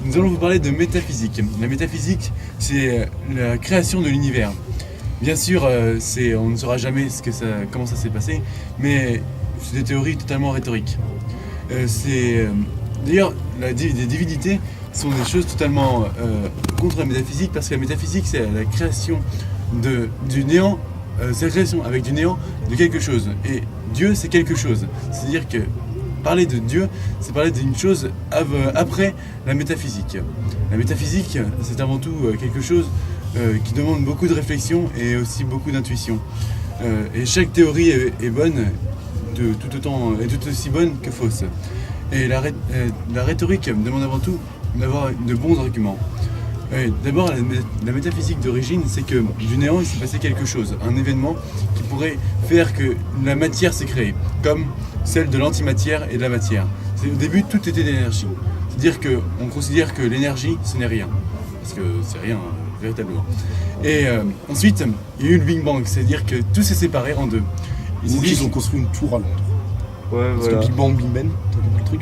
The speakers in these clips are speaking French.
nous allons vous parler de métaphysique. La métaphysique, c'est la création de l'univers. Bien sûr, on ne saura jamais comment ça s'est passé, mais c'est des théories totalement rhétoriques. D'ailleurs, les divinités sont des choses totalement contre la métaphysique, parce que la métaphysique, c'est la création du néant, c'est la création avec du néant de quelque chose. Et Dieu, c'est quelque chose. C'est-à-dire que parler de Dieu, c'est parler d'une chose après la métaphysique. La métaphysique, c'est avant tout quelque chose qui demande beaucoup de réflexion et aussi beaucoup d'intuition. Et chaque théorie est bonne, tout aussi bonne que fausse. Et la rhétorique demande avant tout d'avoir de bons arguments. D'abord, la métaphysique d'origine, c'est que du néant, il s'est passé quelque chose, un événement qui pourrait faire que la matière s'est créée, comme celle de l'antimatière et de la matière. Au début, tout était d'énergie. C'est-à-dire qu'on considère que l'énergie, ce n'est rien. Parce que c'est rien, véritablement. Et ensuite, il y a eu le Big Bang, c'est-à-dire que tout s'est séparé en deux. Ils ont construit une tour à Londres. Ouais, Parce voilà. que Big Bang, Big Ben, t'as compris le truc?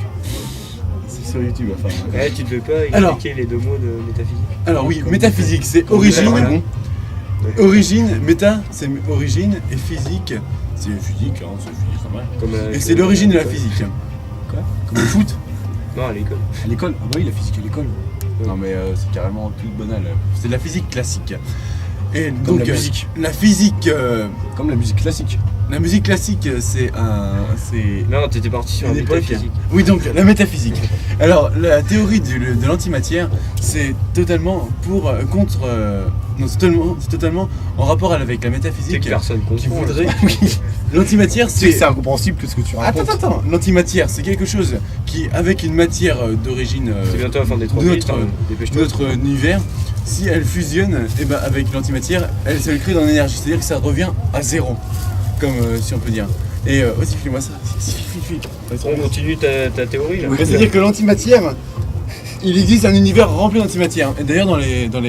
C'est sur YouTube, enfin. Ouais, tu devais pas expliquer les deux mots de métaphysique. Alors oui, métaphysique, c'est origine. Origine, méta, c'est origine, et physique, c'est physique, hein, c'est physique, c'est vrai. Et c'est l'origine de la physique. Quoi? Comme le foot? Non, à l'école. À l'école? Ah bah oui, la physique à l'école. Non mais c'est carrément tout banal. C'est de la physique classique. Et Comme donc la musique. la physique, Comme la musique classique. la musique classique, c'est Non, t'étais parti sur une la époque. métaphysique. Oui, donc la métaphysique. Alors la théorie de l'antimatière, c'est totalement non, c'est totalement en rapport avec la C'est métaphysique. que personne Qui comprend. voudrait. Oui. L'antimatière, C'est incompréhensible que ce que tu racontes. Attends. L'antimatière, c'est quelque chose qui, avec une matière d'origine C'est bientôt la fin des 3 de minutes, notre, hein, dépêche-toi. notre univers, si elle fusionne, et ben avec l'antimatière, elle se crée dans l'énergie, c'est-à-dire que ça revient à zéro, comme si on peut dire. Et aussi, file-moi ça. On continue ta théorie là. Oui, c'est-à-dire que l'antimatière, il existe un univers rempli d'antimatière. Et d'ailleurs, dans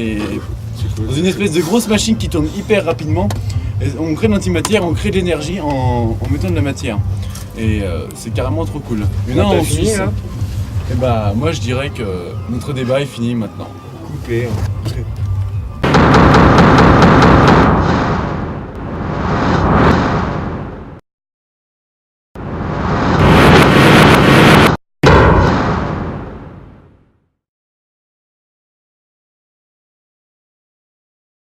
une espèce de grosse machine qui tourne hyper rapidement, on crée de l'antimatière, on crée de l'énergie en mettant de la matière. Et c'est carrément trop cool. Mais Bon, non, t'as en fini, Suisse, là et bah, moi je dirais que notre débat est fini maintenant. Coupé. Hein.